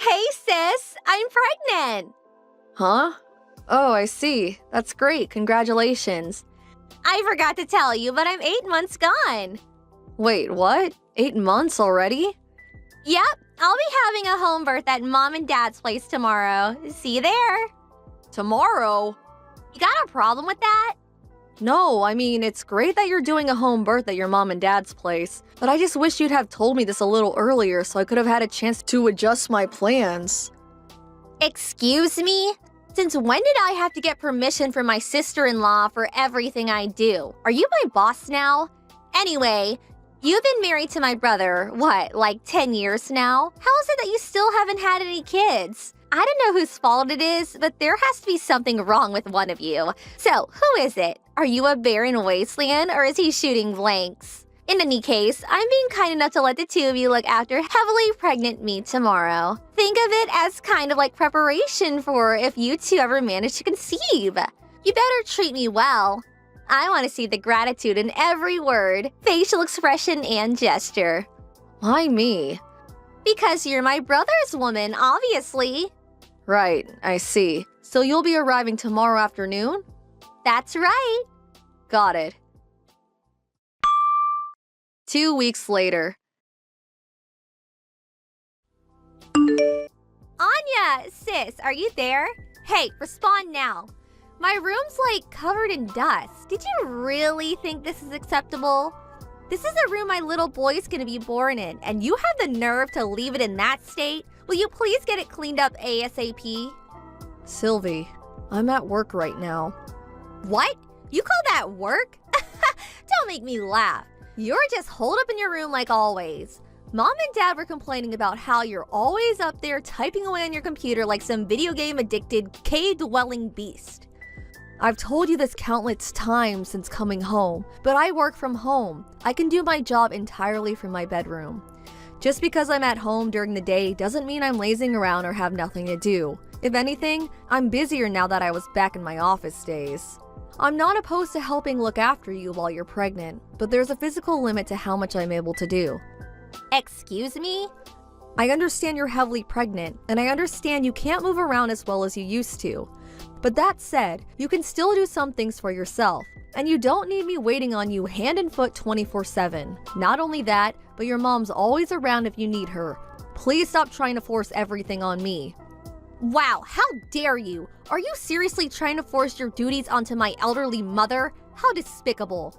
Hey sis, I'm pregnant! Huh? Oh, I see. That's great. Congratulations. I forgot to tell you, but I'm 8 months gone. Wait, what? 8 months already? Yep, I'll be having a home birth at Mom and Dad's place tomorrow. See you there. Tomorrow? You got a problem with that? No, I mean, it's great that you're doing a home birth at your mom and dad's place, but I just wish you'd have told me this a little earlier so I could have had a chance to adjust my plans. Excuse me? Since when did I have to get permission from my sister-in-law for everything I do? Are you my boss now? Anyway, you've been married to my brother, what, like 10 years now? How is it that you still haven't had any kids? I don't know whose fault it is, but there has to be something wrong with one of you. So, who is it? Are you a barren wasteland, or is he shooting blanks? In any case, I'm being kind enough to let the two of you look after heavily pregnant me tomorrow. Think of it as kind of like preparation for if you two ever manage to conceive. You better treat me well. I want to see the gratitude in every word, facial expression, and gesture. Why me? Because you're my brother's woman, obviously. Right, I see. So you'll be arriving tomorrow afternoon? That's right. Got it. 2 weeks later. Anya, sis, are you there? Hey, respond now. My room's like covered in dust. Did you really think this is acceptable? This is a room my little boy's gonna be born in, and you have the nerve to leave it in that state? Will you please get it cleaned up ASAP? Sylvie, I'm at work right now. What? You call that work? Don't make me laugh. You're just holed up in your room like always. Mom and Dad were complaining about how you're always up there typing away on your computer like some video game addicted cave-dwelling beast. I've told you this countless times since coming home, but I work from home. I can do my job entirely from my bedroom. Just because I'm at home during the day doesn't mean I'm lazing around or have nothing to do. If anything, I'm busier now that I was back in my office days. I'm not opposed to helping look after you while you're pregnant, but there's a physical limit to how much I'm able to do. Excuse me? I understand you're heavily pregnant, and I understand you can't move around as well as you used to. But that said, you can still do some things for yourself, and you don't need me waiting on you hand and foot 24/7. Not only that, but your mom's always around if you need her. Please stop trying to force everything on me. Wow, how dare you? Are you seriously trying to force your duties onto my elderly mother? How despicable.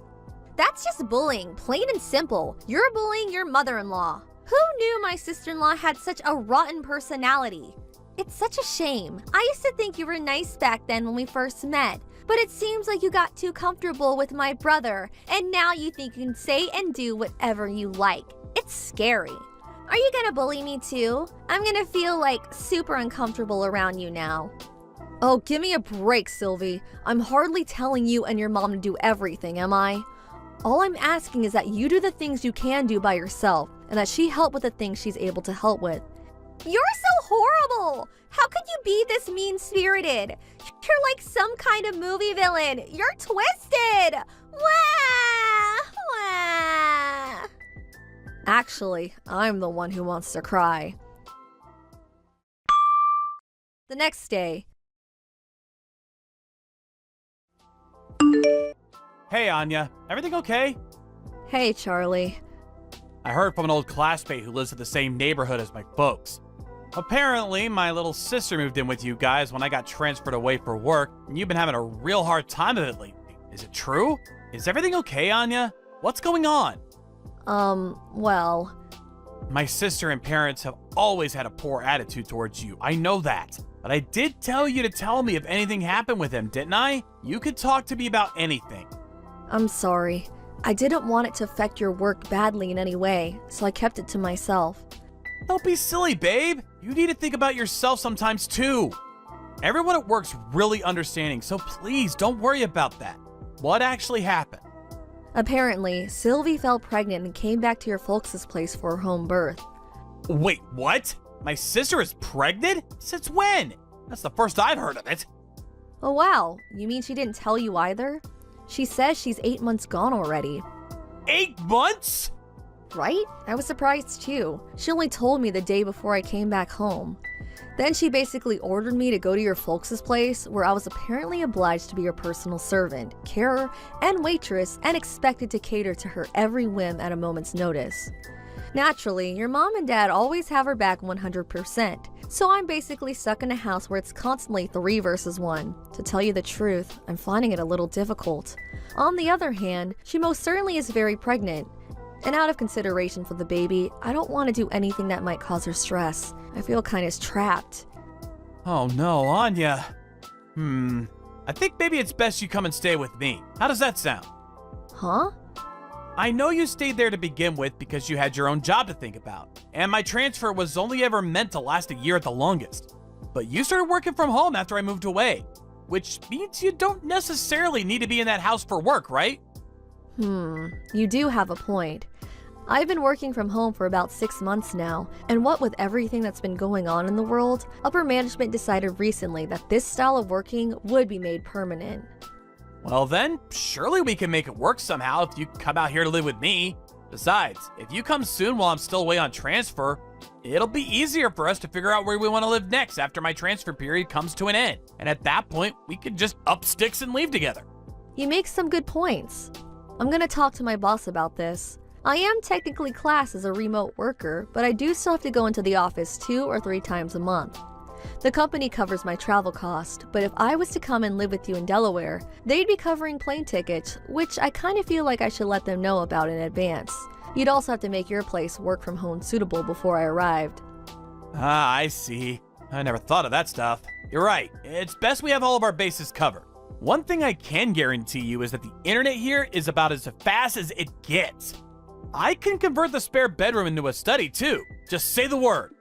That's just bullying, plain and simple. You're bullying your mother-in-law. Who knew my sister-in-law had such a rotten personality? It's such a shame. I used to think you were nice back then when we first met, but it seems like you got too comfortable with my brother, and now you think you can say and do whatever you like. It's scary. Are you gonna bully me too? I'm gonna feel like super uncomfortable around you now. Oh, give me a break, Sylvie. I'm hardly telling you and your mom to do everything, am I? All I'm asking is that you do the things you can do by yourself, and that she help with the things she's able to help with. You're so horrible! How could you be this mean-spirited? You're like some kind of movie villain. You're twisted! Wah! Wah! Actually, I'm the one who wants to cry. The next day. Hey, Anya. Everything okay? Hey, Charlie. I heard from an old classmate who lives in the same neighborhood as my folks. Apparently, my little sister moved in with you guys when I got transferred away for work, and you've been having a real hard time of it lately. Is it true? Is everything okay, Anya? What's going on? Well... My sister and parents have always had a poor attitude towards you. I know that. But I did tell you to tell me if anything happened with him, didn't I? You could talk to me about anything. I'm sorry. I didn't want it to affect your work badly in any way, so I kept it to myself. Don't be silly, babe. You need to think about yourself sometimes, too. Everyone at work's really understanding, so please don't worry about that. What actually happened? Apparently, Sylvie fell pregnant and came back to your folks' place for her home birth. Wait, what? My sister is pregnant? Since when? That's the first I've heard of it. Oh wow, you mean she didn't tell you either? She says she's 8 months gone already. 8 months? Right? I was surprised too. She only told me the day before I came back home. Then she basically ordered me to go to your folks' place, where I was apparently obliged to be her personal servant, carer, and waitress, and expected to cater to her every whim at a moment's notice. Naturally, your mom and dad always have her back 100%, so I'm basically stuck in a house where it's constantly 3 versus 1. To tell you the truth, I'm finding it a little difficult. On the other hand, she most certainly is very pregnant. And out of consideration for the baby, I don't want to do anything that might cause her stress. I feel kind of trapped. Oh no, Anya. I think maybe it's best you come and stay with me. How does that sound? Huh? I know you stayed there to begin with because you had your own job to think about, and my transfer was only ever meant to last a year at the longest. But you started working from home after I moved away, which means you don't necessarily need to be in that house for work, right? You do have a point. I've been working from home for about 6 months now, and what with everything that's been going on in the world, upper management decided recently that this style of working would be made permanent. Well then, surely we can make it work somehow if you come out here to live with me. Besides, if you come soon while I'm still away on transfer, it'll be easier for us to figure out where we want to live next after my transfer period comes to an end. And at that point, we could just up sticks and leave together. You make some good points. I'm gonna talk to my boss about this. I am technically classed as a remote worker, but I do still have to go into the office 2 or 3 times a month. The company covers my travel cost, but if I was to come and live with you in Delaware, they'd be covering plane tickets, which I kind of feel like I should let them know about in advance. You'd also have to make your place work from home suitable before I arrived. Ah, I see. I never thought of that stuff. You're right. It's best we have all of our bases covered. One thing I can guarantee you is that the internet here is about as fast as it gets. I can convert the spare bedroom into a study too. Just say the word.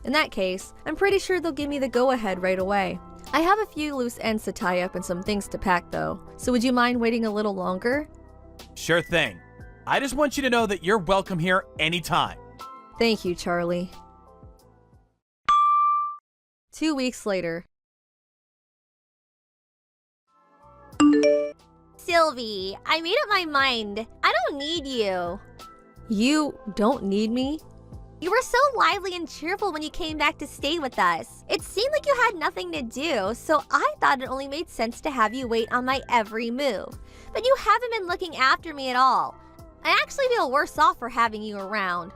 In that case, I'm pretty sure they'll give me the go-ahead right away. I have a few loose ends to tie up and some things to pack though, so would you mind waiting a little longer? Sure thing. I just want you to know that you're welcome here anytime. Thank you, Charlie. 2 weeks later. Sylvie, I made up my mind. I don't need you. You don't need me? You were so lively and cheerful when you came back to stay with us. It seemed like you had nothing to do, so I thought it only made sense to have you wait on my every move. But you haven't been looking after me at all. I actually feel worse off for having you around.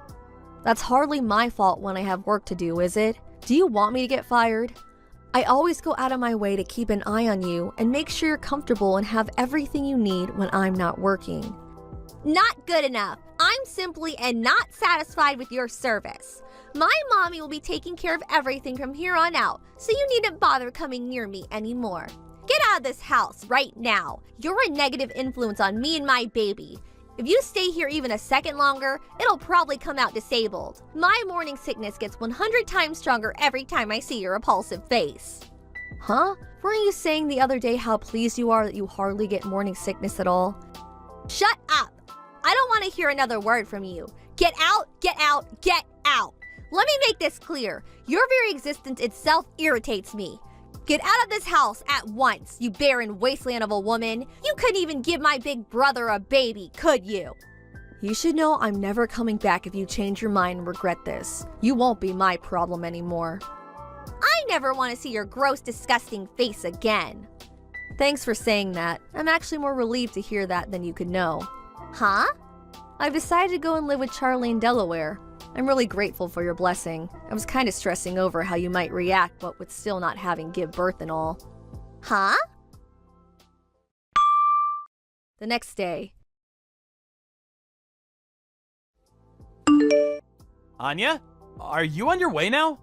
That's hardly my fault when I have work to do, is it? Do you want me to get fired? I always go out of my way to keep an eye on you and make sure you're comfortable and have everything you need when I'm not working. Not good enough. I'm simply and not satisfied with your service. My mommy will be taking care of everything from here on out, so you needn't bother coming near me anymore. Get out of this house right now. You're a negative influence on me and my baby. If you stay here even a second longer, it'll probably come out disabled. My morning sickness gets 100 times stronger every time I see your repulsive face. Huh? Weren't you saying the other day how pleased you are that you hardly get morning sickness at all? Shut up! I don't want to hear another word from you. Get out, get out, get out! Let me make this clear. Your very existence itself irritates me. Get out of this house at once, you barren wasteland of a woman. You couldn't even give my big brother a baby, could you? You should know I'm never coming back if you change your mind and regret this. You won't be my problem anymore. I never want to see your gross, disgusting face again. Thanks for saying that. I'm actually more relieved to hear that than you could know. Huh? I've decided to go and live with Charlie in Delaware. I'm really grateful for your blessing. I was kind of stressing over how you might react, what with still not having give birth and all. Huh? The next day. Anya, are you on your way now?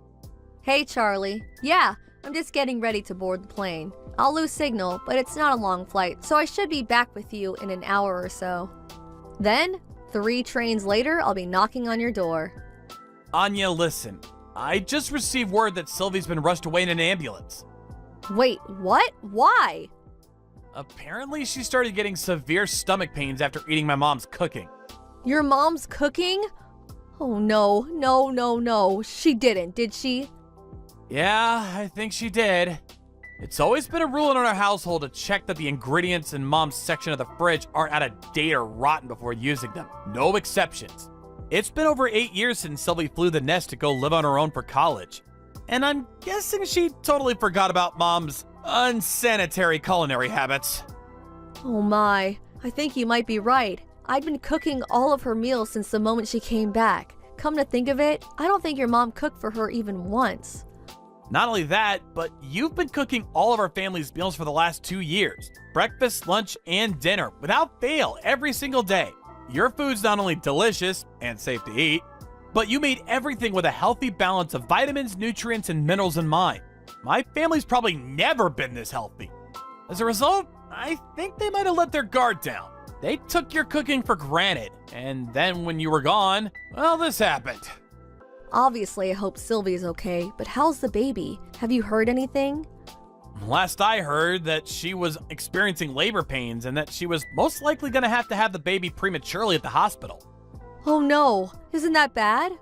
Hey, Charlie. Yeah, I'm just getting ready to board the plane. I'll lose signal, but it's not a long flight, so I should be back with you in an hour or so. Then, 3 trains later, I'll be knocking on your door. Anya, listen. I just received word that Sylvie's been rushed away in an ambulance. Wait, what? Why? Apparently, she started getting severe stomach pains after eating my mom's cooking. Your mom's cooking? Oh no, no, no, no. She didn't, did she? Yeah, I think she did. It's always been a rule in our household to check that the ingredients in mom's section of the fridge aren't out of date or rotten before using them. No exceptions. It's been over 8 years since Sylvie flew the nest to go live on her own for college. And I'm guessing she totally forgot about Mom's unsanitary culinary habits. Oh my, I think you might be right. I'd been cooking all of her meals since the moment she came back. Come to think of it, I don't think your mom cooked for her even once. Not only that, but you've been cooking all of our family's meals for the last 2 years. Breakfast, lunch, and dinner, without fail, every single day. Your food's not only delicious and safe to eat, but you made everything with a healthy balance of vitamins, nutrients, and minerals in mind. My family's probably never been this healthy. As a result, I think they might have let their guard down. They took your cooking for granted, and then when you were gone, well, this happened. Obviously, I hope Sylvie's okay, but how's the baby? Have you heard anything? Last I heard that she was experiencing labor pains and that she was most likely going to have the baby prematurely at the hospital. Oh no, isn't that bad?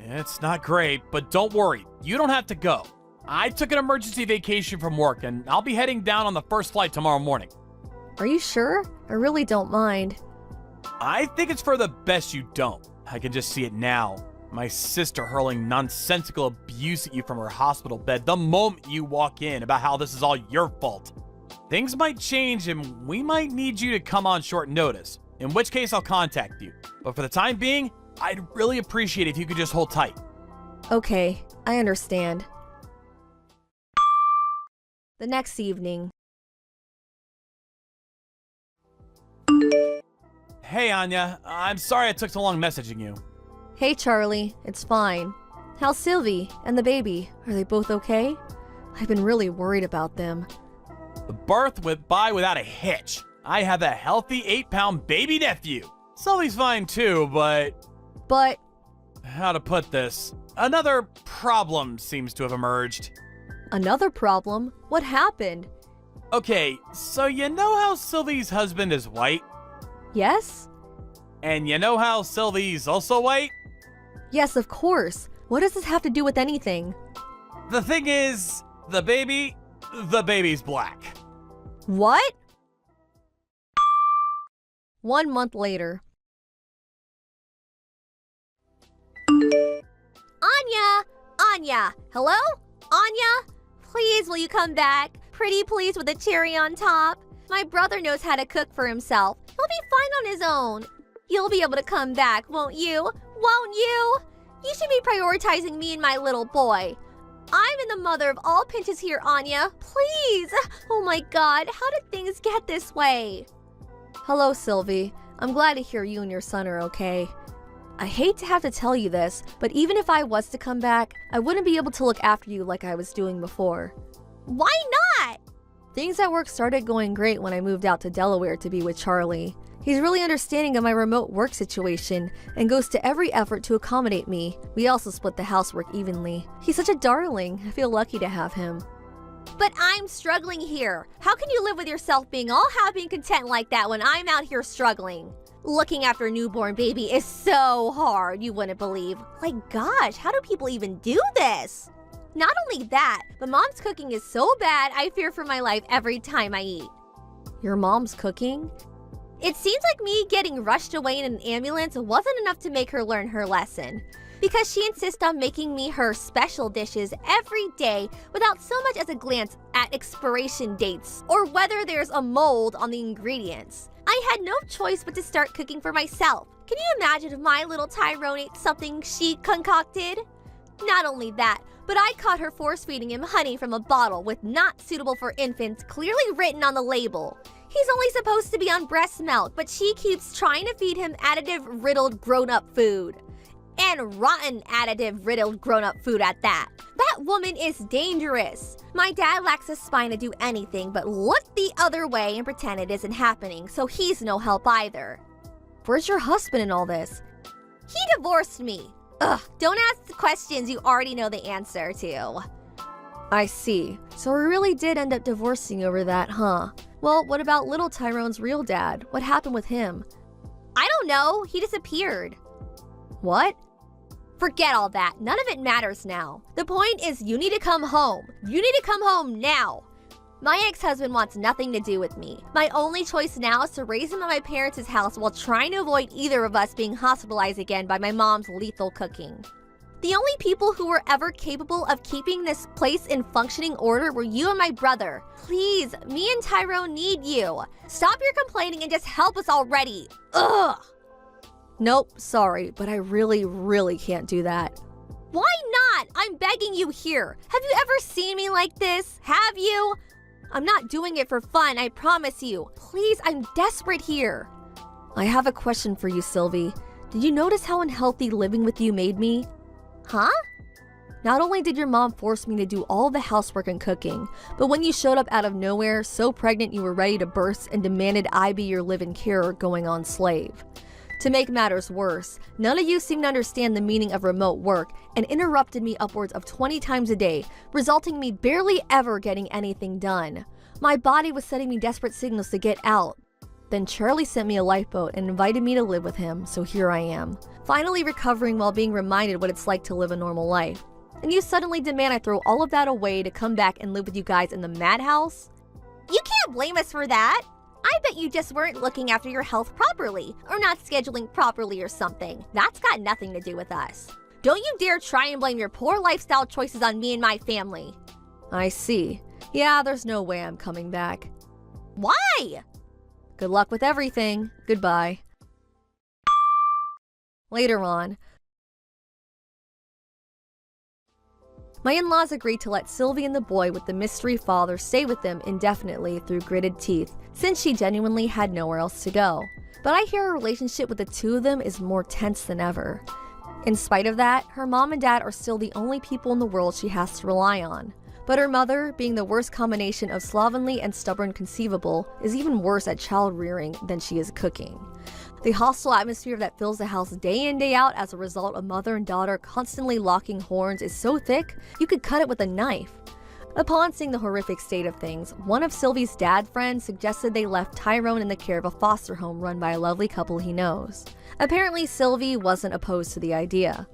It's not great, but don't worry, you don't have to go. I took an emergency vacation from work and I'll be heading down on the first flight tomorrow morning. Are you sure? I really don't mind. I think it's for the best you don't. I can just see it now. My sister hurling nonsensical abuse at you from her hospital bed the moment you walk in about how this is all your fault. Things might change and we might need you to come on short notice, in which case I'll contact you. But for the time being, I'd really appreciate it if you could just hold tight. Okay, I understand. The next evening. Hey Anya, I'm sorry it took so long messaging you. Hey Charlie, it's fine. How's Sylvie and the baby? Are they both okay? I've been really worried about them. The birth went by without a hitch. I have a healthy 8-pound baby nephew. Sylvie's fine too, but how to put this? Another problem seems to have emerged. Another problem? What happened? Okay, so you know how Sylvie's husband is white? Yes? And you know how Sylvie's also white? Yes, of course. What does this have to do with anything? The thing is, the baby's black. What? 1 month later. Anya! Hello? Anya? Please, will you come back? Pretty please with a cherry on top. My brother knows how to cook for himself. He'll be fine on his own. You'll be able to come back, won't you? Won't you? You should be prioritizing me and my little boy. I'm in the mother of all pinches here, Anya. Please! Oh my god, how did things get this way? Hello, Sylvie. I'm glad to hear you and your son are okay. I hate to have to tell you this, but even if I was to come back, I wouldn't be able to look after you like I was doing before. Why not? Things at work started going great when I moved out to Delaware to be with Charlie. He's really understanding of my remote work situation and goes to every effort to accommodate me. We also split the housework evenly. He's such a darling. I feel lucky to have him. But I'm struggling here. How can you live with yourself being all happy and content like that when I'm out here struggling? Looking after a newborn baby is so hard, you wouldn't believe. Like, gosh, how do people even do this? Not only that, but Mom's cooking is so bad, I fear for my life every time I eat. Your mom's cooking? It seems like me getting rushed away in an ambulance wasn't enough to make her learn her lesson. Because she insists on making me her special dishes every day without so much as a glance at expiration dates or whether there's a mold on the ingredients. I had no choice but to start cooking for myself. Can you imagine if my little Tyrone ate something she concocted? Not only that, but I caught her force-feeding him honey from a bottle with "not suitable for infants" clearly written on the label. He's only supposed to be on breast milk, but she keeps trying to feed him additive-riddled grown-up food. And rotten additive-riddled grown-up food at that. That woman is dangerous. My dad lacks a spine to do anything but look the other way and pretend it isn't happening, so he's no help either. Where's your husband in all this? He divorced me. Ugh, don't ask the questions you already know the answer to. I see. So we really did end up divorcing over that, huh? Well, what about little Tyrone's real dad? What happened with him? I don't know. He disappeared. What? Forget all that. None of it matters now. The point is you need to come home. You need to come home now. My ex-husband wants nothing to do with me. My only choice now is to raise him at my parents' house while trying to avoid either of us being hospitalized again by my mom's lethal cooking. The only people who were ever capable of keeping this place in functioning order were you and my brother. Please, me and Tyrone need you. Stop your complaining and just help us already. Ugh. Nope, sorry, but I really can't do that. Why not? I'm begging you here. Have you ever seen me like this? Have you? I'm not doing it for fun, I promise you. Please, I'm desperate here. I have a question for you, Sylvie. Did you notice how unhealthy living with you made me? Huh? Not only did your mom force me to do all the housework and cooking, but when you showed up out of nowhere, so pregnant you were ready to burst and demanded I be your live-in carer going on slave. To make matters worse, none of you seem to understand the meaning of remote work and interrupted me upwards of 20 times a day, resulting in me barely ever getting anything done. My body was sending me desperate signals to get out. Then Charlie sent me a lifeboat and invited me to live with him, so here I am. Finally recovering while being reminded what it's like to live a normal life. And you suddenly demand I throw all of that away to come back and live with you guys in the madhouse? You can't blame us for that. I bet you just weren't looking after your health properly, or not scheduling properly or something. That's got nothing to do with us. Don't you dare try and blame your poor lifestyle choices on me and my family. I see. Yeah, there's no way I'm coming back. Why? Good luck with everything. Goodbye. Later on, my in-laws agreed to let Sylvie and the boy with the mystery father stay with them indefinitely through gritted teeth, since she genuinely had nowhere else to go. But I hear her relationship with the two of them is more tense than ever. In spite of that, her mom and dad are still the only people in the world she has to rely on. But her mother, being the worst combination of slovenly and stubborn conceivable, is even worse at child rearing than she is cooking. The hostile atmosphere that fills the house day in day out as a result of mother and daughter constantly locking horns is so thick, you could cut it with a knife. Upon seeing the horrific state of things, one of Sylvie's dad friends suggested they left Tyrone in the care of a foster home run by a lovely couple he knows. Apparently, Sylvie wasn't opposed to the idea.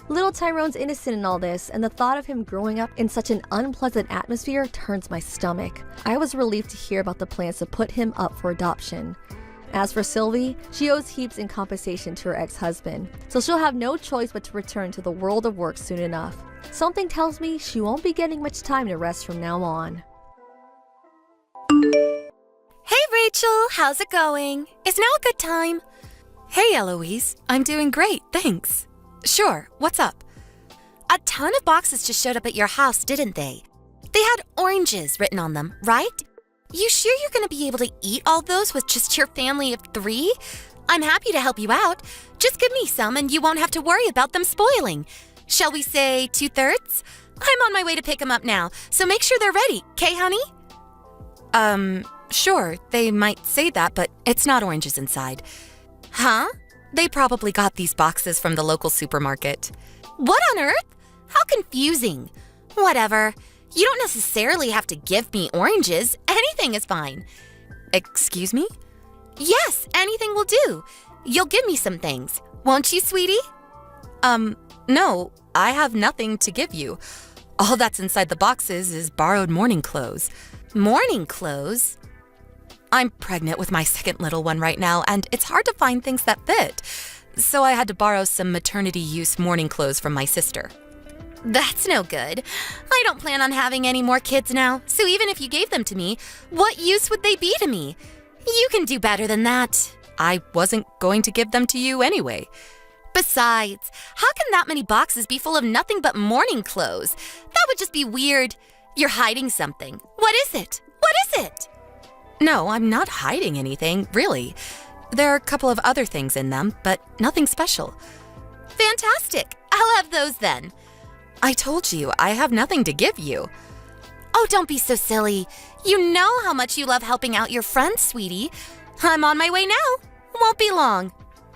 Little Tyrone's innocent in all this, and the thought of him growing up in such an unpleasant atmosphere turns my stomach. I was relieved to hear about the plans to put him up for adoption. As for Sylvie, she owes heaps in compensation to her ex-husband, so she'll have no choice but to return to the world of work soon enough. Something tells me she won't be getting much time to rest from now on. Hey Rachel, how's it going? Is now a good time? Hey Eloise, I'm doing great, thanks. Sure, what's up? A ton of boxes just showed up at your house, didn't they? They had oranges written on them, right? You sure you're gonna be able to eat all those with just your family of 3? I'm happy to help you out. Just give me some and you won't have to worry about them spoiling. Shall we say 2/3? I'm on my way to pick them up now, so make sure they're ready, 'kay, honey? Sure, they might say that, but it's not oranges inside. Huh? They probably got these boxes from the local supermarket. What on earth? How confusing. Whatever. You don't necessarily have to give me oranges. Anything is fine. Excuse me? Yes, anything will do. You'll give me some things, won't you, sweetie? No, I have nothing to give you. All that's inside the boxes is borrowed morning clothes. Morning clothes? I'm pregnant with my second little one right now, and it's hard to find things that fit. So I had to borrow some maternity-use morning clothes from my sister. That's no good. I don't plan on having any more kids now, so even if you gave them to me, what use would they be to me? You can do better than that. I wasn't going to give them to you anyway. Besides, how can that many boxes be full of nothing but morning clothes? That would just be weird. You're hiding something. What is it? What is it? No, I'm not hiding anything, really. There are a couple of other things in them, but nothing special. Fantastic. I'll have those then. I told you, I have nothing to give you. Oh, don't be so silly. You know how much you love helping out your friends, sweetie. I'm on my way now. Won't be long.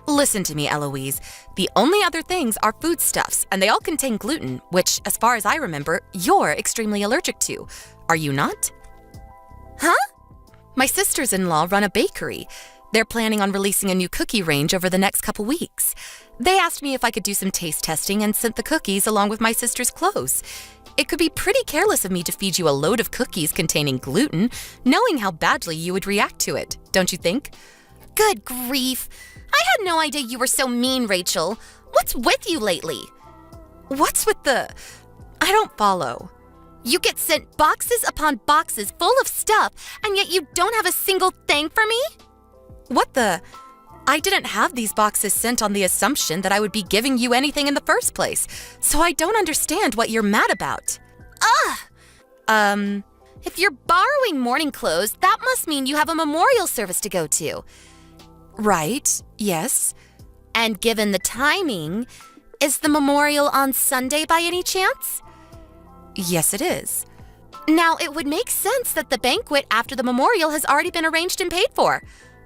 Listen to me, Eloise. The only other things are foodstuffs, and they all contain gluten, which, as far as I remember, you're extremely allergic to. Are you not? Huh? My sisters-in-law run a bakery. They're planning on releasing a new cookie range over the next couple weeks. They asked me if I could do some taste testing and sent the cookies along with my sister's clothes. It could be pretty careless of me to feed you a load of cookies containing gluten, knowing how badly you would react to it, don't you think? Good grief. I had no idea you were so mean, Rachel. What's with you lately? What's with the... I don't follow. You get sent boxes upon boxes full of stuff, and yet you don't have a single thing for me? What the... I didn't have these boxes sent on the assumption that I would be giving you anything in the first place, so I don't understand what you're mad about. If you're borrowing morning clothes, that must mean you have a memorial service to go to. Right, yes. And given the timing, is the memorial on Sunday by any chance? Yes, it is. Now, it would make sense that the banquet after the memorial has already been arranged and paid for.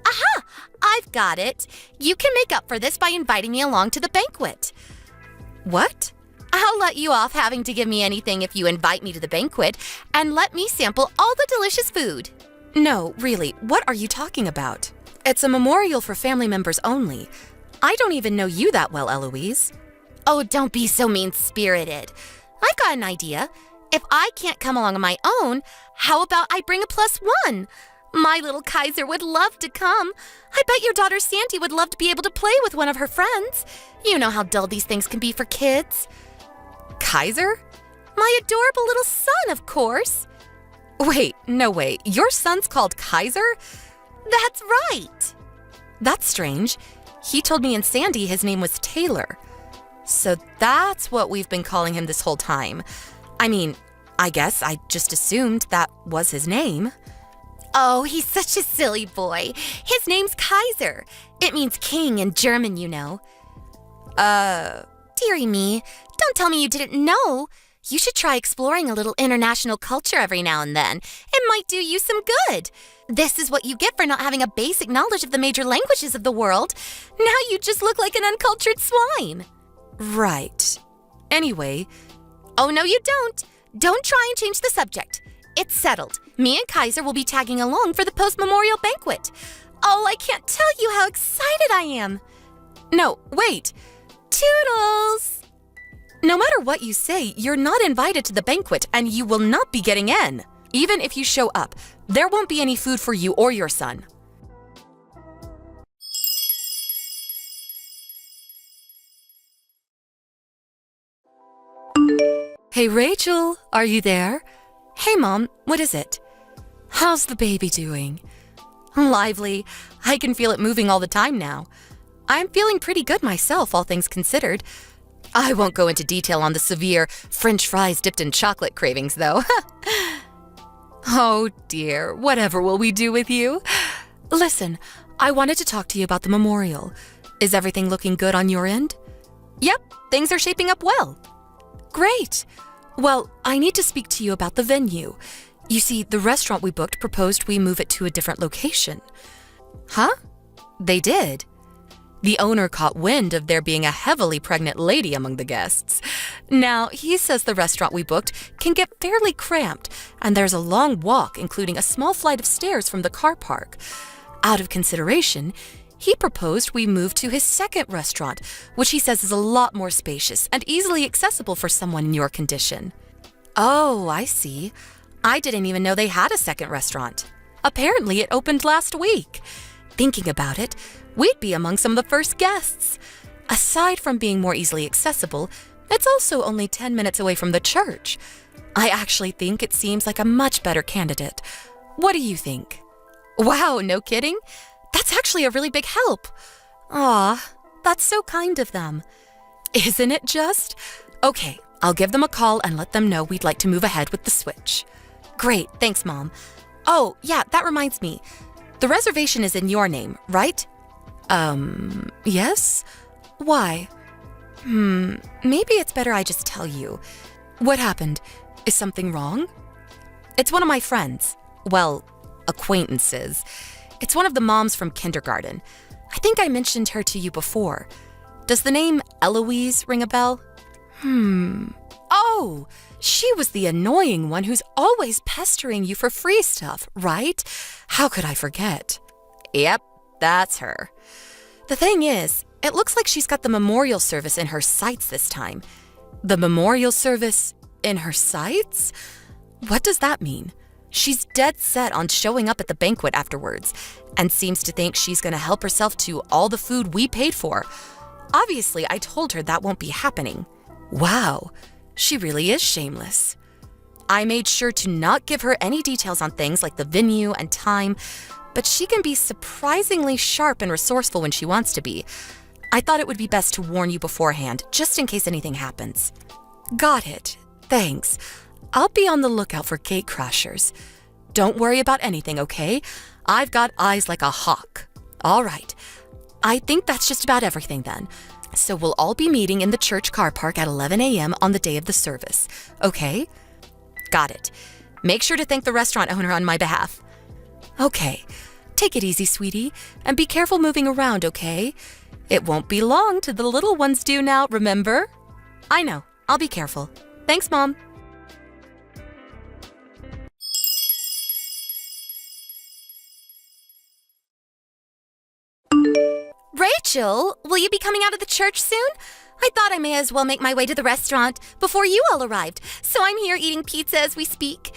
Aha! I've got it. You can make up for this by inviting me along to the banquet. What? I'll let you off having to give me anything if you invite me to the banquet and let me sample all the delicious food. No, really, what are you talking about? It's a memorial for family members only. I don't even know you that well, Eloise. Oh, don't be so mean-spirited. I've got an idea. If I can't come along on my own, how about I bring a +1? My little Kaiser would love to come. I bet your daughter Sandy would love to be able to play with one of her friends. You know how dull these things can be for kids. Kaiser? My adorable little son, of course. Wait, no way. Your son's called Kaiser? That's right. That's strange. He told me and Sandy his name was Taylor. So that's what we've been calling him this whole time. I mean, I guess I just assumed that was his name. Oh, he's such a silly boy. His name's Kaiser. It means king in German, you know. Dearie me, don't tell me you didn't know. You should try exploring a little international culture every now and then. It might do you some good. This is what you get for not having a basic knowledge of the major languages of the world. Now you just look like an uncultured swine. Right. Anyway. Oh, no, you don't. Don't try and change the subject. It's settled. Me and Kaiser will be tagging along for the post-memorial banquet. Oh, I can't tell you how excited I am. No, wait. Toodles! No matter what you say, you're not invited to the banquet and you will not be getting in. Even if you show up, there won't be any food for you or your son. Hey, Rachel, are you there? Hey, Mom, what is it? How's the baby doing? Lively. I can feel it moving all the time now. I'm feeling pretty good myself, all things considered. I won't go into detail on the severe French fries dipped in chocolate cravings, though. Oh, dear. Whatever will we do with you? Listen, I wanted to talk to you about the memorial. Is everything looking good on your end? Yep, things are shaping up well. Great. Well, I need to speak to you about the venue. You see, the restaurant we booked proposed we move it to a different location. Huh? They did? The owner caught wind of there being a heavily pregnant lady among the guests. Now, he says the restaurant we booked can get fairly cramped, and there's a long walk, including a small flight of stairs from the car park. Out of consideration, he proposed we move to his second restaurant, which he says is a lot more spacious and easily accessible for someone in your condition. Oh, I see. I didn't even know they had a second restaurant. Apparently, it opened last week. Thinking about it, we'd be among some of the first guests. Aside from being more easily accessible, it's also only 10 minutes away from the church. I actually think it seems like a much better candidate. What do you think? Wow, no kidding? That's actually a really big help. Aw, that's so kind of them. Isn't it just? Okay, I'll give them a call and let them know we'd like to move ahead with the switch. Great, thanks, Mom. Oh, yeah, that reminds me. The reservation is in your name, right? Yes? Why? Maybe it's better I just tell you. What happened? Is something wrong? It's one of my friends. Well, acquaintances. It's one of the moms from kindergarten. I think I mentioned her to you before. Does the name Eloise ring a bell? Oh, she was the annoying one who's always pestering you for free stuff, right? How could I forget? Yep, that's her. The thing is, it looks like she's got the memorial service in her sights this time. The memorial service in her sights? What does that mean? She's dead set on showing up at the banquet afterwards, and seems to think she's going to help herself to all the food we paid for. Obviously, I told her that won't be happening. Wow, she really is shameless. I made sure to not give her any details on things like the venue and time, but she can be surprisingly sharp and resourceful when she wants to be. I thought it would be best to warn you beforehand, just in case anything happens. Got it. Thanks. I'll be on the lookout for gatecrashers. Don't worry about anything, okay? I've got eyes like a hawk. All right. I think that's just about everything then. So we'll all be meeting in the church car park at 11 a.m. on the day of the service, okay? Got it. Make sure to thank the restaurant owner on my behalf. Okay. Take it easy, sweetie, and be careful moving around, okay? It won't be long till the little ones do now, remember? I know. I'll be careful. Thanks, Mom. Rachel, will you be coming out of the church soon? I thought I may as well make my way to the restaurant before you all arrived, so I'm here eating pizza as we speak.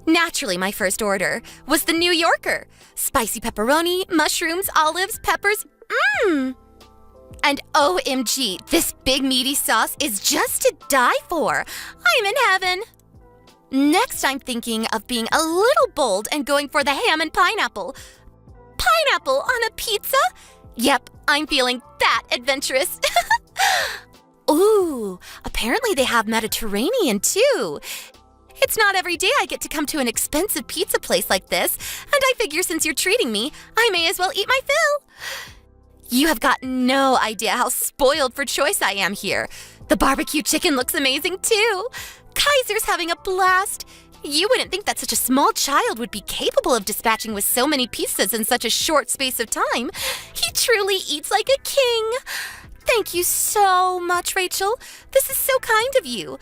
Naturally, my first order was the New Yorker. Spicy pepperoni, mushrooms, olives, peppers. And OMG, this big meaty sauce is just to die for. I'm in heaven. Next, I'm thinking of being a little bold and going for the ham and pineapple. Pineapple on a pizza? Yep, I'm feeling that adventurous. Ooh, apparently they have Mediterranean too. It's not every day I get to come to an expensive pizza place like this, and I figure since you're treating me, I may as well eat my fill. You have got no idea how spoiled for choice I am here. The barbecue chicken looks amazing too. Kaiser's having a blast. You wouldn't think that such a small child would be capable of dispatching with so many pizzas in such a short space of time. He truly eats like a king. Thank you so much, Rachel. This is so kind of you.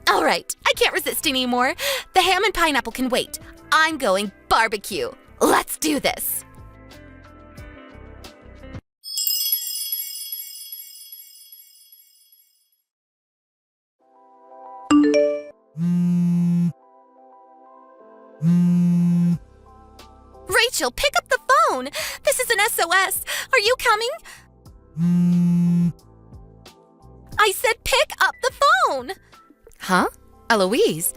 All right, I can't resist anymore. The ham and pineapple can wait. I'm going barbecue. Let's do this. Rachel, pick up the phone. This is an SOS. Are you coming? I said pick up the phone. Huh? Eloise?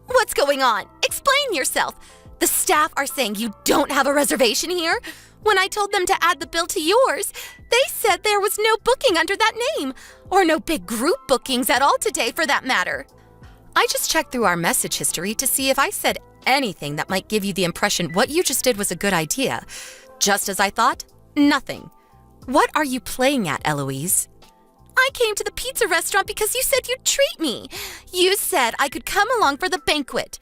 What's going on? Explain yourself. The staff are saying you don't have a reservation here. When I told them to add the bill to yours, they said there was no booking under that name, or no big group bookings at all today for that matter. I just checked through our message history to see if I said anything that might give you the impression what you just did was a good idea. Just as I thought, nothing. What are you playing at, Eloise? I came to the pizza restaurant because you said you'd treat me. You said I could come along for the banquet.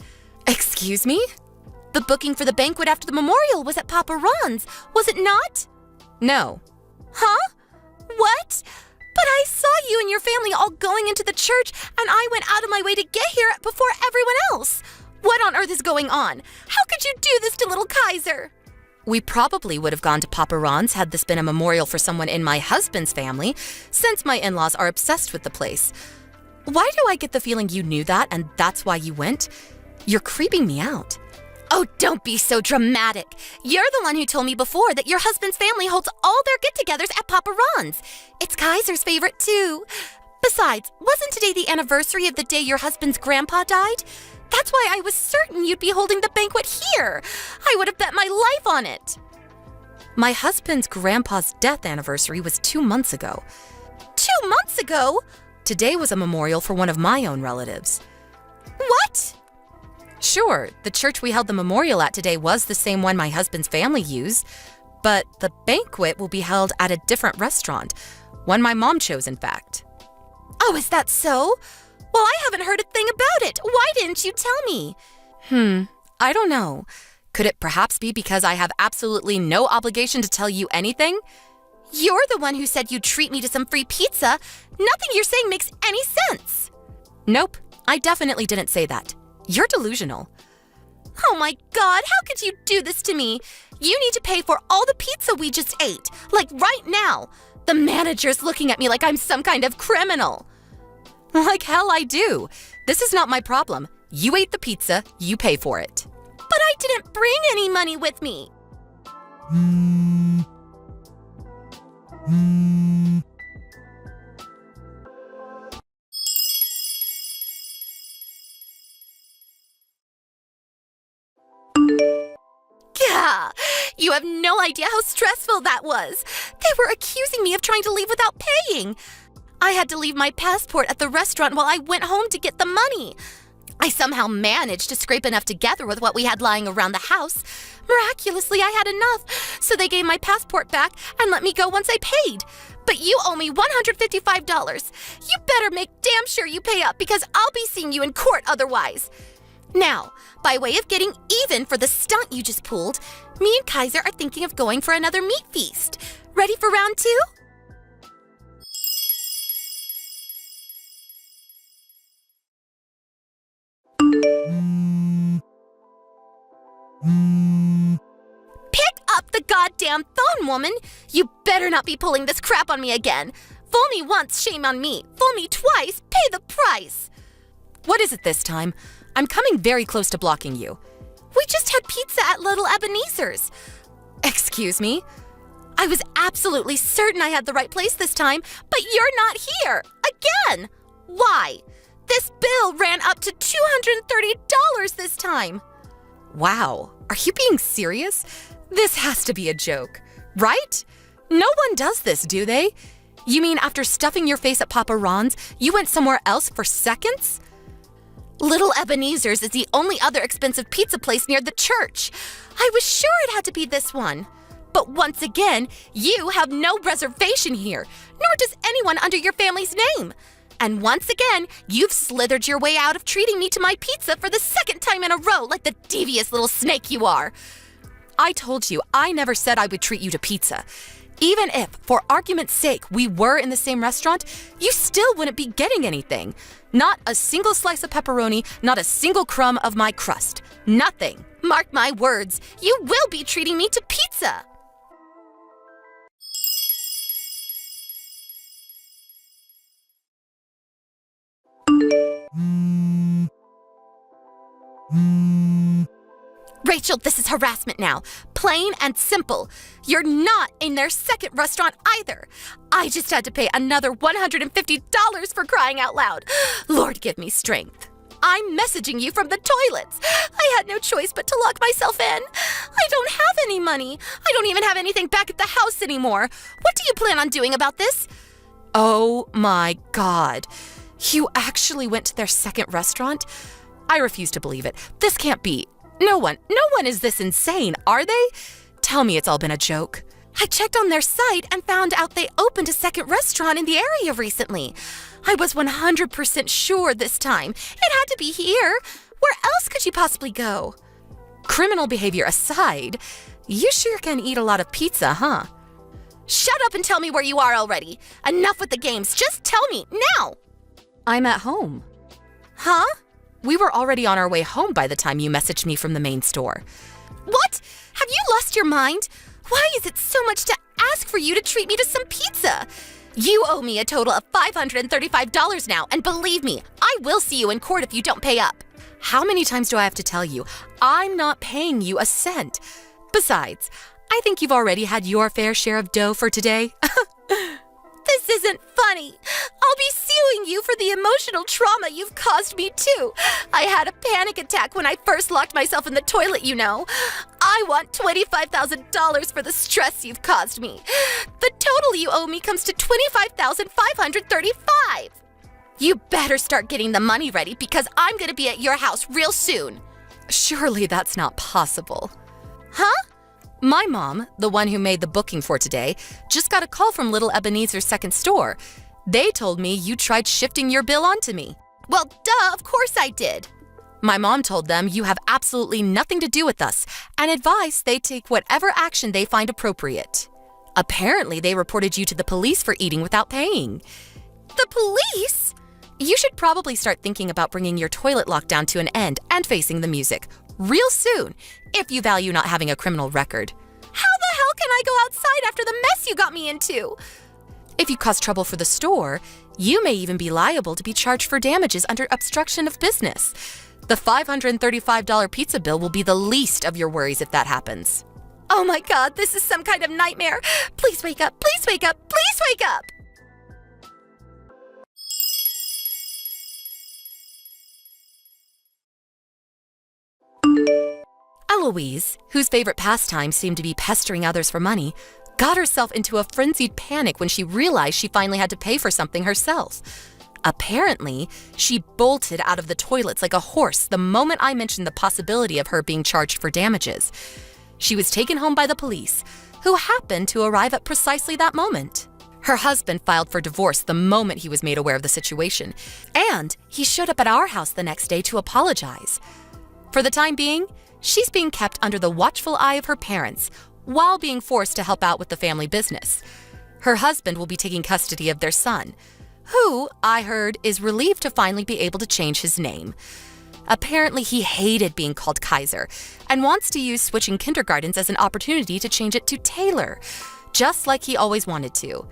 Excuse me? The booking for the banquet after the memorial was at Papa Ron's, was it not? No. Huh? What? But I saw you and your family all going into the church, and I went out of my way to get here before everyone else. What on earth is going on? How could you do this to little Kaiser? We probably would have gone to Papa Ron's had this been a memorial for someone in my husband's family, since my in-laws are obsessed with the place. Why do I get the feeling you knew that and that's why you went? You're creeping me out. Oh, don't be so dramatic. You're the one who told me before that your husband's family holds all their get-togethers at Papa Ron's. It's Kaiser's favorite too. Besides, wasn't today the anniversary of the day your husband's grandpa died? That's why I was certain you'd be holding the banquet here. I would have bet my life on it. My husband's grandpa's death anniversary was 2 months ago. 2 months ago? Today was a memorial for one of my own relatives. What? Sure, the church we held the memorial at today was the same one my husband's family used, but the banquet will be held at a different restaurant, one my mom chose, in fact. Oh, is that so? Well, I haven't heard a thing about it. Why didn't you tell me? I don't know. Could it perhaps be because I have absolutely no obligation to tell you anything? You're the one who said you'd treat me to some free pizza. Nothing you're saying makes any sense. Nope, I definitely didn't say that. You're delusional. Oh my God, how could you do this to me? You need to pay for all the pizza we just ate, like right now. The manager's looking at me like I'm some kind of criminal. Like hell I do. This is not my problem. You ate the pizza, you pay for it. But I didn't bring any money with me. pizza. You have no idea how stressful that was. They were accusing me of trying to leave without paying. I had to leave my passport at the restaurant while I went home to get the money. I somehow managed to scrape enough together with what we had lying around the house. Miraculously, I had enough, so they gave my passport back and let me go once I paid. But you owe me $155. You better make damn sure you pay up because I'll be seeing you in court otherwise. Now, by way of getting even for the stunt you just pulled, me and Kaiser are thinking of going for another meat feast. Ready for round 2? Pick up the goddamn phone, woman! You better not be pulling this crap on me again. Fool me once, shame on me. Fool me twice, pay the price. What is it this time? I'm coming very close to blocking you. We just had pizza at Little Ebenezer's. Excuse me? I was absolutely certain I had the right place this time, but you're not here. Again! Why? This bill ran up to $230 this time. Wow, are you being serious? This has to be a joke, right? No one does this, do they? You mean after stuffing your face at Papa Ron's, you went somewhere else for seconds? Little Ebenezer's is the only other expensive pizza place near the church. I was sure it had to be this one. But once again, you have no reservation here, nor does anyone under your family's name. And once again, you've slithered your way out of treating me to my pizza for the second time in a row like the devious little snake you are. I told you, I never said I would treat you to pizza. Even if, for argument's sake, we were in the same restaurant, you still wouldn't be getting anything. Not a single slice of pepperoni, not a single crumb of my crust. Nothing. Mark my words, you will be treating me to pizza. Rachel, this is harassment now. Plain and simple. You're not in their second restaurant either. I just had to pay another $150 for crying out loud. Lord, give me strength. I'm messaging you from the toilets. I had no choice but to lock myself in. I don't have any money. I don't even have anything back at the house anymore. What do you plan on doing about this? Oh my God. You actually went to their second restaurant? I refuse to believe it. This can't be. No one is this insane, are they? Tell me it's all been a joke. I checked on their site and found out they opened a second restaurant in the area recently. I was 100% sure this time. It had to be here. Where else could you possibly go? Criminal behavior aside, you sure can eat a lot of pizza, huh? Shut up and tell me where you are already. Enough with the games. Just tell me, now. I'm at home. Huh? We were already on our way home by the time you messaged me from the main store. What? Have you lost your mind? Why is it so much to ask for you to treat me to some pizza? You owe me a total of $535 now, and believe me, I will see you in court if you don't pay up. How many times do I have to tell you? I'm not paying you a cent. Besides, I think you've already had your fair share of dough for today. This isn't funny. I'll be suing you for the emotional trauma you've caused me too. I had a panic attack when I first locked myself in the toilet, you know. I want $25,000 for the stress you've caused me. The total you owe me comes to $25,535. You better start getting the money ready because I'm going to be at your house real soon. Surely that's not possible. Huh? My mom, the one who made the booking for today, just got a call from Little Ebenezer's second store. They told me you tried shifting your bill onto me. Well, duh, of course I did. My mom told them you have absolutely nothing to do with us and advised they take whatever action they find appropriate. Apparently, they reported you to the police for eating without paying. The police? You should probably start thinking about bringing your toilet lockdown to an end and facing the music real soon, if you value not having a criminal record. How the hell can I go outside after the mess you got me into? If you cause trouble for the store, you may even be liable to be charged for damages under obstruction of business. The $535 pizza bill will be the least of your worries if that happens. Oh my God, this is some kind of nightmare. Please wake up, please wake up, please wake up! Eloise, whose favorite pastime seemed to be pestering others for money, got herself into a frenzied panic when she realized she finally had to pay for something herself. Apparently, she bolted out of the toilets like a horse the moment I mentioned the possibility of her being charged for damages. She was taken home by the police, who happened to arrive at precisely that moment. Her husband filed for divorce the moment he was made aware of the situation, and he showed up at our house the next day to apologize. For the time being, she's being kept under the watchful eye of her parents while being forced to help out with the family business. Her husband will be taking custody of their son, who, I heard, is relieved to finally be able to change his name. Apparently, he hated being called Kaiser and wants to use switching kindergartens as an opportunity to change it to Taylor, just like he always wanted to.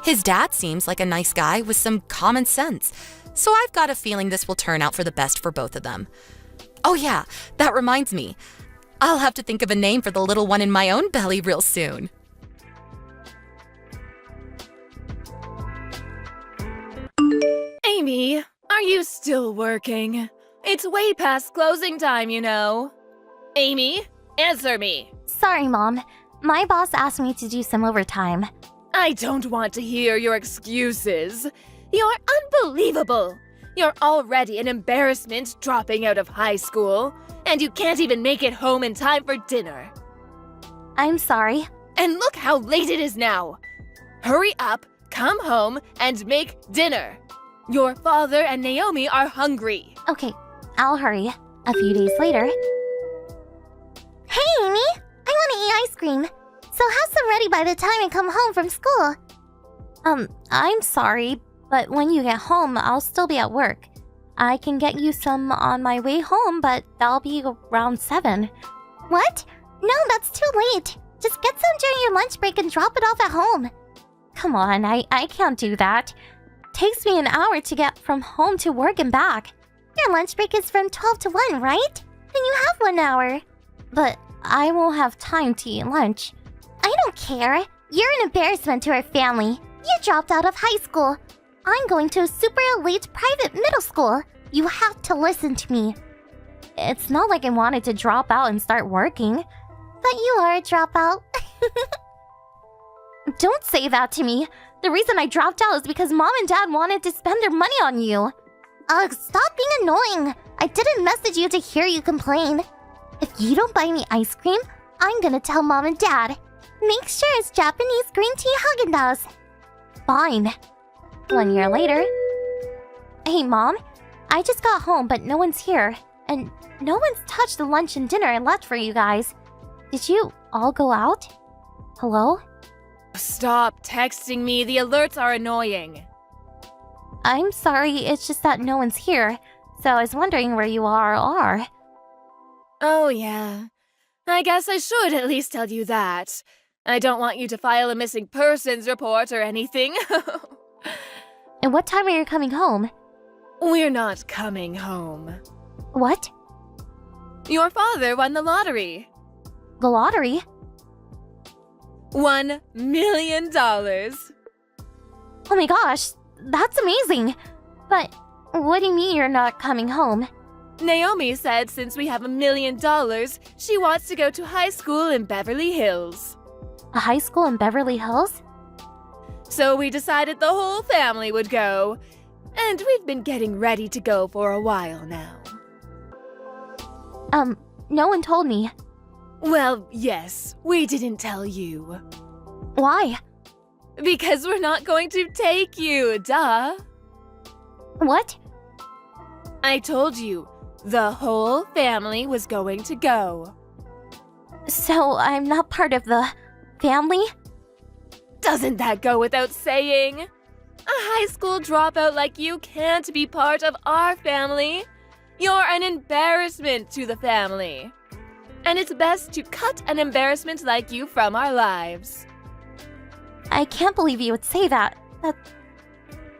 His dad seems like a nice guy with some common sense, so I've got a feeling this will turn out for the best for both of them. Oh yeah, that reminds me. I'll have to think of a name for the little one in my own belly real soon. Amy, are you still working? It's way past closing time, you know. Amy, answer me. Sorry, Mom. My boss asked me to do some overtime. I don't want to hear your excuses. You're unbelievable. You're already an embarrassment dropping out of high school, and you can't even make it home in time for dinner. I'm sorry. And look how late it is now. Hurry up, come home, and make dinner. Your father and Naomi are hungry. Okay, I'll hurry. A few days later. Hey, Amy! I want to eat ice cream. So have some ready by the time I come home from school. I'm sorry, but when you get home, I'll still be at work. I can get you some on my way home, but that'll be around 7. What? No, that's too late. Just get some during your lunch break and drop it off at home. Come on, I can't do that. Takes me an hour to get from home to work and back. Your lunch break is from 12 to 1, right? Then you have 1 hour. But I won't have time to eat lunch. I don't care. You're an embarrassment to our family. You dropped out of high school. I'm going to a super elite private middle school. You have to listen to me. It's not like I wanted to drop out and start working. But you are a dropout. Don't say that to me. The reason I dropped out is because Mom and Dad wanted to spend their money on you. Ugh, stop being annoying. I didn't message you to hear you complain. If you don't buy me ice cream, I'm gonna tell Mom and Dad. Make sure it's Japanese green tea Haagen-Dazs. Fine. 1 year later. Hey, Mom. I just got home, but no one's here. And no one's touched the lunch and dinner I left for you guys. Did you all go out? Hello? Stop texting me. The alerts are annoying. I'm sorry, it's just that no one's here. So I was wondering where you are. Oh, yeah. I guess I should at least tell you that. I don't want you to file a missing persons report or anything. And what time are you coming home? We're not coming home. What? Your father won the lottery. The lottery? $1 million. Oh my gosh, that's amazing. But what do you mean you're not coming home? Naomi said since we have $1 million, she wants to go to high school in Beverly Hills. A high school in Beverly Hills? So we decided the whole family would go. And we've been getting ready to go for a while now. No one told me. Well, yes, we didn't tell you. Why? Because we're not going to take you, duh. What? I told you, the whole family was going to go. So I'm not part of the family? Doesn't that go without saying? A high school dropout like you can't be part of our family. You're an embarrassment to the family. And it's best to cut an embarrassment like you from our lives. I can't believe you would say that.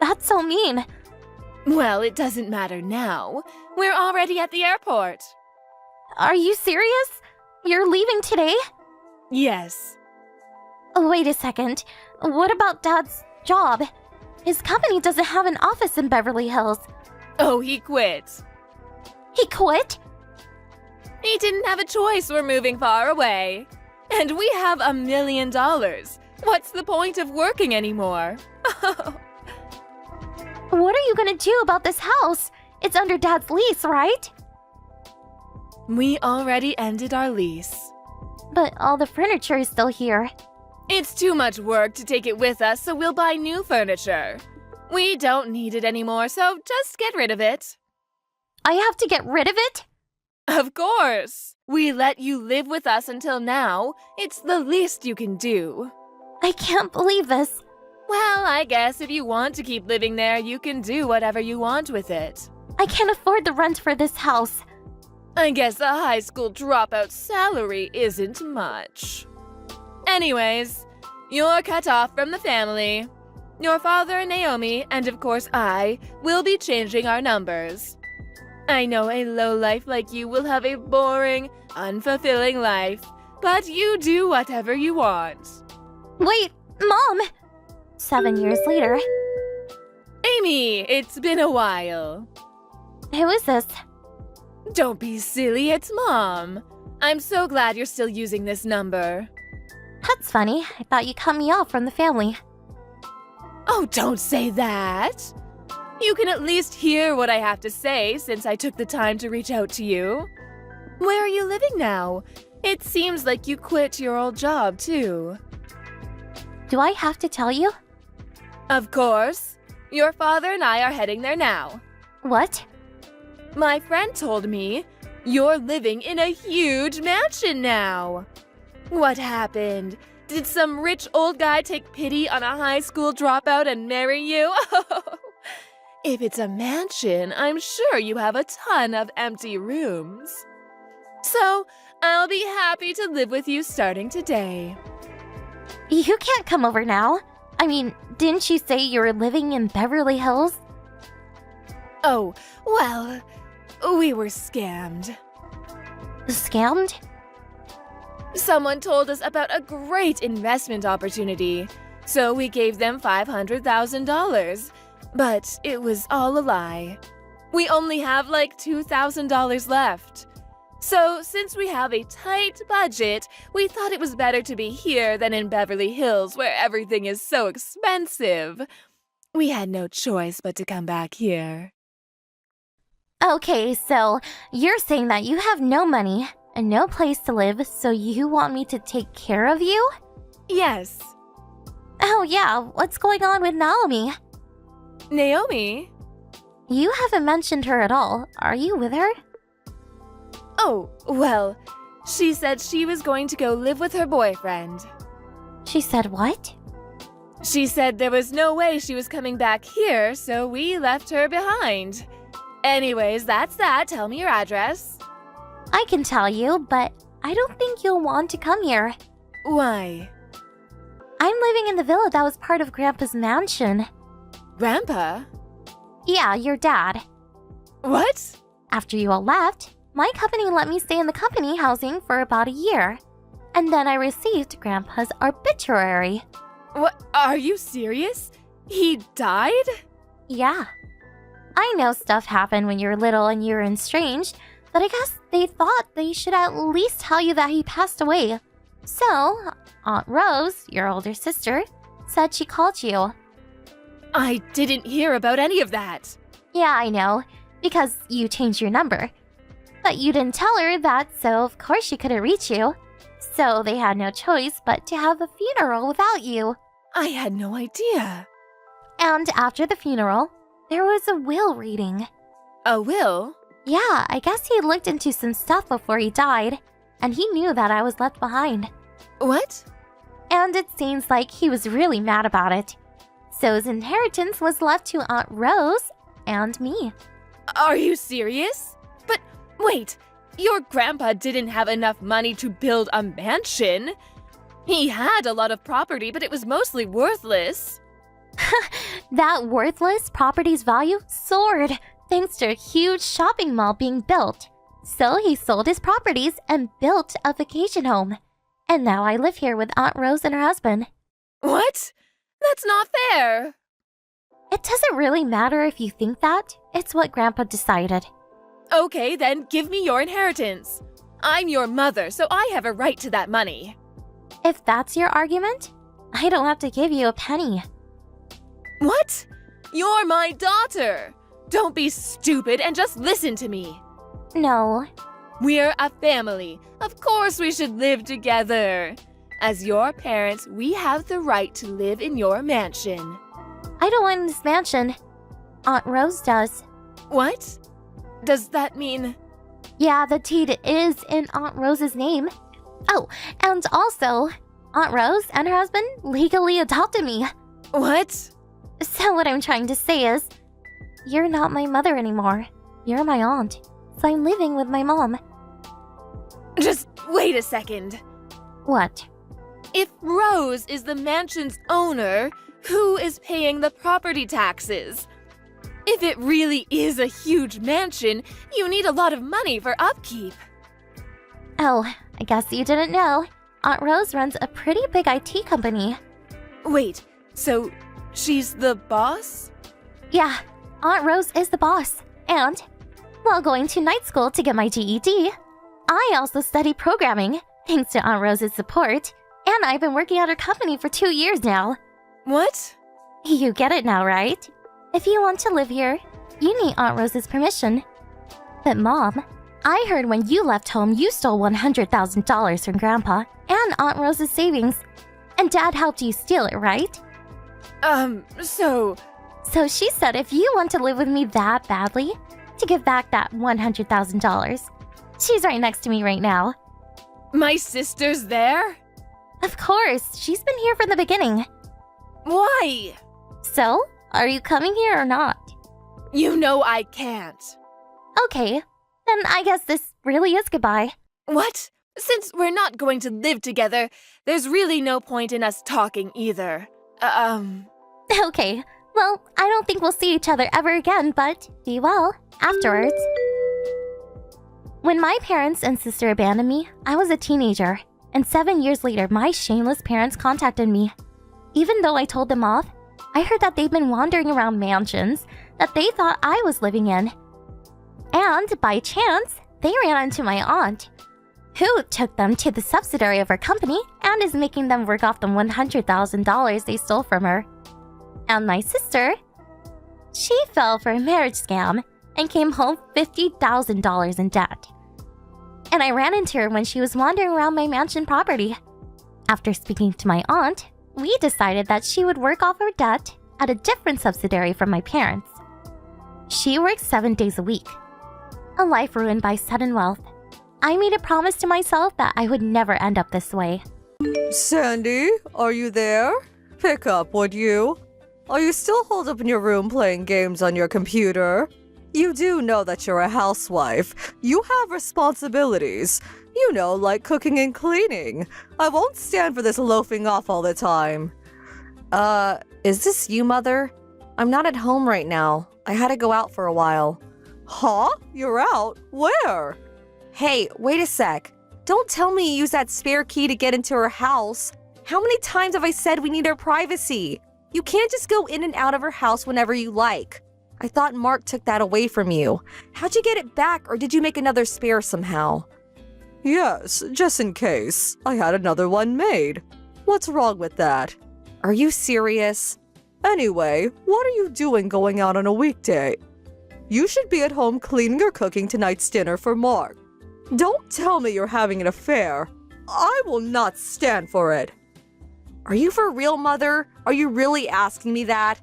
That's so mean. Well, it doesn't matter now. We're already at the airport. Are you serious? You're leaving today? Yes. Wait a second. What about Dad's job? His company doesn't have an office in Beverly Hills. Oh, he quit. He quit? He didn't have a choice. We're moving far away. And we have $1 million. What's the point of working anymore? What are you gonna do about this house? It's under Dad's lease, right? We already ended our lease. But all the furniture is still here. It's too much work to take it with us, so we'll buy new furniture. We don't need it anymore, so just get rid of it. I have to get rid of it? Of course! We let you live with us until now. It's the least you can do. I can't believe this. Well, I guess if you want to keep living there, you can do whatever you want with it. I can't afford the rent for this house. I guess a high school dropout salary isn't much. Anyways, you're cut off from the family. Your father and Naomi, and of course I, will be changing our numbers. I know a lowlife like you will have a boring, unfulfilling life, but you do whatever you want. Wait, Mom! 7 years later. Amy, it's been a while. Who is this? Don't be silly, it's Mom. I'm so glad you're still using this number. That's funny. I thought you cut me off from the family. Oh, don't say that. You can at least hear what I have to say since I took the time to reach out to you. Where are you living now? It seems like you quit your old job, too. Do I have to tell you? Of course. Your father and I are heading there now. What? My friend told me you're living in a huge mansion now. What happened? Did some rich old guy take pity on a high school dropout and marry you? If it's a mansion, I'm sure you have a ton of empty rooms. So, I'll be happy to live with you starting today. You can't come over now. I mean, didn't you say you were living in Beverly Hills? Oh, well, we were scammed. Scammed? Someone told us about a great investment opportunity, so we gave them $500,000. But it was all a lie. We only have like $2,000 left. So, since we have a tight budget, we thought it was better to be here than in Beverly Hills, where everything is so expensive. We had no choice but to come back here. Okay, so you're saying that you have no money and no place to live, so you want me to take care of you? Yes. Oh yeah, what's going on with Naomi? Naomi? You haven't mentioned her at all. Are you with her? Oh, well, she said she was going to go live with her boyfriend. She said what? She said there was no way she was coming back here, so we left her behind. Anyways, that's that. Tell me your address. I can tell you, but I don't think you'll want to come here. Why? I'm living in the villa that was part of Grandpa's mansion. Grandpa? Yeah, your dad. What? After you all left, my company let me stay in the company housing for about a year. And then I received Grandpa's obituary. What? Are you serious? He died? Yeah. I know stuff happened when you were little and you were estranged, but I guess they thought they should at least tell you that he passed away. So, Aunt Rose, your older sister, said she called you. I didn't hear about any of that. Yeah, I know, because you changed your number. But you didn't tell her that, so of course she couldn't reach you. So they had no choice but to have a funeral without you. I had no idea. And after the funeral, there was a will reading. A will? Yeah, I guess he looked into some stuff before he died, and he knew that I was left behind. What? And it seems like he was really mad about it. So his inheritance was left to Aunt Rose and me. Are you serious? But wait, your grandpa didn't have enough money to build a mansion. He had a lot of property, but it was mostly worthless. That worthless property's value soared thanks to a huge shopping mall being built. So he sold his properties and built a vacation home. And now I live here with Aunt Rose and her husband. What? That's not fair. It doesn't really matter if you think that. It's what Grandpa decided. Okay, then give me your inheritance. I'm your mother, so I have a right to that money. If that's your argument, I don't have to give you a penny. What? You're my daughter! Don't be stupid and just listen to me. No. We're a family. Of course we should live together. As your parents, we have the right to live in your mansion. I don't want this mansion. Aunt Rose does. What? Does that mean... Yeah, the deed is in Aunt Rose's name. Oh, and also, Aunt Rose and her husband legally adopted me. What? So what I'm trying to say is, you're not my mother anymore. You're my aunt. So I'm living with my mom. Just wait a second. What? If Rose is the mansion's owner, who is paying the property taxes? If it really is a huge mansion, you need a lot of money for upkeep. Oh, I guess you didn't know. Aunt Rose runs a pretty big IT company. Wait, so she's the boss? Yeah, Aunt Rose is the boss. And while going to night school to get my GED, I also study programming, thanks to Aunt Rose's support. And I've been working at her company for 2 years now. What? You get it now, right? If you want to live here, you need Aunt Rose's permission. But Mom, I heard when you left home you stole $100,000 from Grandpa and Aunt Rose's savings. And Dad helped you steal it, right? So she said if you want to live with me that badly, to give back that $100,000. She's right next to me right now. my sister's there? Of course, she's been here from the beginning. Why? So, are you coming here or not? You know I can't. Okay, then I guess this really is goodbye. What? Since we're not going to live together, there's really no point in us talking either. Okay, well, I don't think we'll see each other ever again, but be well afterwards. When my parents and sister abandoned me, I was a teenager, and 7 years later, my shameless parents contacted me. Even though I told them off, I heard that they'd been wandering around mansions that they thought I was living in. And by chance, they ran into my aunt, who took them to the subsidiary of her company and is making them work off the $100,000 they stole from her. And my sister, she fell for a marriage scam and came home $50,000 in debt. And I ran into her when she was wandering around my mansion property. After speaking to my aunt, we decided that she would work off her debt at a different subsidiary from my parents. She works 7 days a week. A life ruined by sudden wealth. I made a promise to myself that I would never end up this way. Sandy, are you there? Pick up, would you? Are you still holed up in your room playing games on your computer? You do know that you're a housewife. You have responsibilities. You know, like cooking and cleaning. I won't stand for this loafing off all the time. Is this you, Mother? I'm not at home right now. I had to go out for a while. Huh? You're out? Where? Hey, wait a sec. Don't tell me you use that spare key to get into her house. How many times have I said we need our privacy? You can't just go in and out of her house whenever you like. I thought Mark took that away from you. How'd you get it back, or did you make another spare somehow? Yes, just in case. I had another one made. What's wrong with that? Are you serious? Anyway, what are you doing going out on a weekday? You should be at home cleaning or cooking tonight's dinner for Mark. Don't tell me you're having an affair. I will not stand for it. Are you for real, Mother? Are you really asking me that?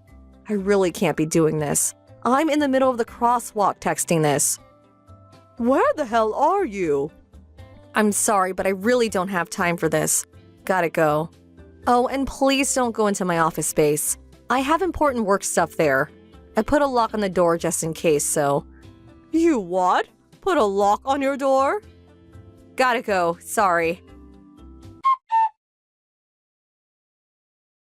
I really can't be doing this. I'm in the middle of the crosswalk texting this. Where the hell are you? I'm sorry, but I really don't have time for this. Gotta go. Oh, and please don't go into my office space. I have important work stuff there. I put a lock on the door just in case, so... You what? Put a lock on your door? Gotta go, sorry.